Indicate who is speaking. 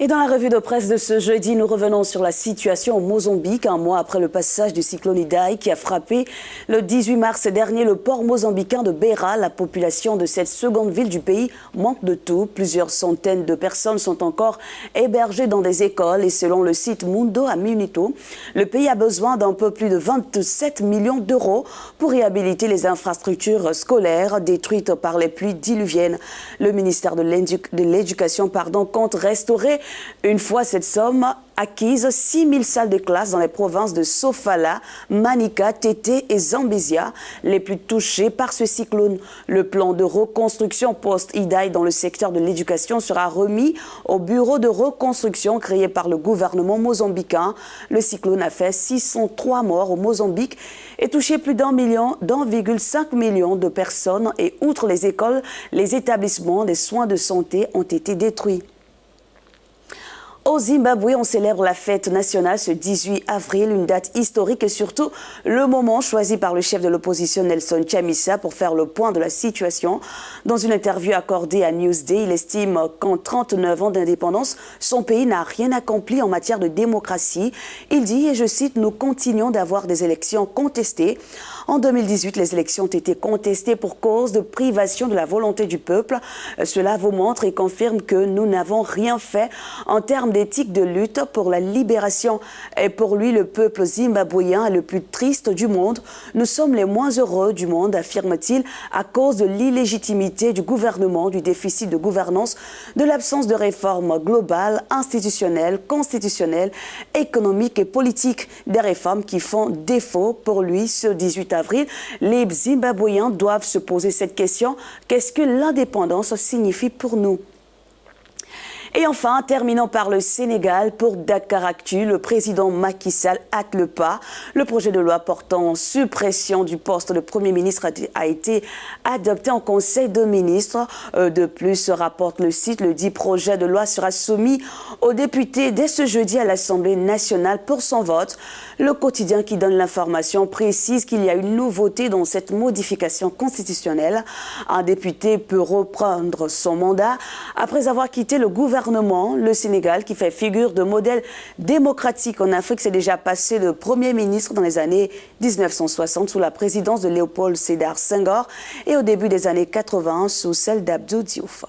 Speaker 1: Et dans la revue de presse de ce jeudi, nous revenons sur la situation au Mozambique, un mois après le passage du cyclone Idai qui a frappé le 18 mars dernier le port mozambicain de Beira. La population de cette seconde ville du pays manque de tout. Plusieurs centaines de personnes sont encore hébergées dans des écoles et selon le site Mundo Aminito, le pays a besoin d'un peu plus de 27 millions d'euros pour réhabiliter les infrastructures scolaires détruites par les pluies diluviennes. Le ministère de l'Éducation compte restaurer une fois cette somme acquise 6000 salles de classe dans les provinces de Sofala, Manica, Tété et Zambésia, les plus touchées par ce cyclone. Le plan de reconstruction post-Idai dans le secteur de l'éducation sera remis au bureau de reconstruction créé par le gouvernement mozambicain. Le cyclone a fait 603 morts au Mozambique et touché plus d'1,5 million de personnes. Et outre les écoles, les établissements des soins de santé ont été détruits. Au Zimbabwe, on célèbre la fête nationale ce 18 avril, une date historique et surtout le moment choisi par le chef de l'opposition Nelson Chamisa pour faire le point de la situation. Dans une interview accordée à Newsday, il estime qu'en 39 ans d'indépendance, son pays n'a rien accompli en matière de démocratie. Il dit, et je cite, « Nous continuons d'avoir des élections contestées. En 2018, les élections ont été contestées pour cause de privation de la volonté du peuple. Cela vous montre et confirme que nous n'avons rien fait en termes d'éthique de lutte pour la libération. Et pour lui, le peuple zimbabwéen est le plus triste du monde. Nous sommes les moins heureux du monde, affirme-t-il, à cause de l'illégitimité du gouvernement, du déficit de gouvernance, de l'absence de réformes globales, institutionnelles, constitutionnelles, économiques et politiques. Des réformes qui font défaut pour lui ce 18 avril. Les Zimbabwéens doivent se poser cette question. Qu'est-ce que l'indépendance signifie pour nous ? Et enfin, terminons par le Sénégal. Pour Dakaractu, le président Macky Sall hâte le pas. Le projet de loi portant suppression du poste de Premier ministre a été adopté en Conseil de ministres. De plus, rapporte le site, le dit projet de loi sera soumis aux députés dès ce jeudi à l'Assemblée nationale pour son vote. Le quotidien qui donne l'information précise qu'il y a une nouveauté dans cette modification constitutionnelle. Un député peut reprendre son mandat après avoir quitté le gouvernement. Le Sénégal, qui fait figure de modèle démocratique en Afrique, s'est déjà passé de Premier ministre dans les années 1960 sous la présidence de Léopold Sédar Senghor et au début des années 80 sous celle d'Abdou Diouf.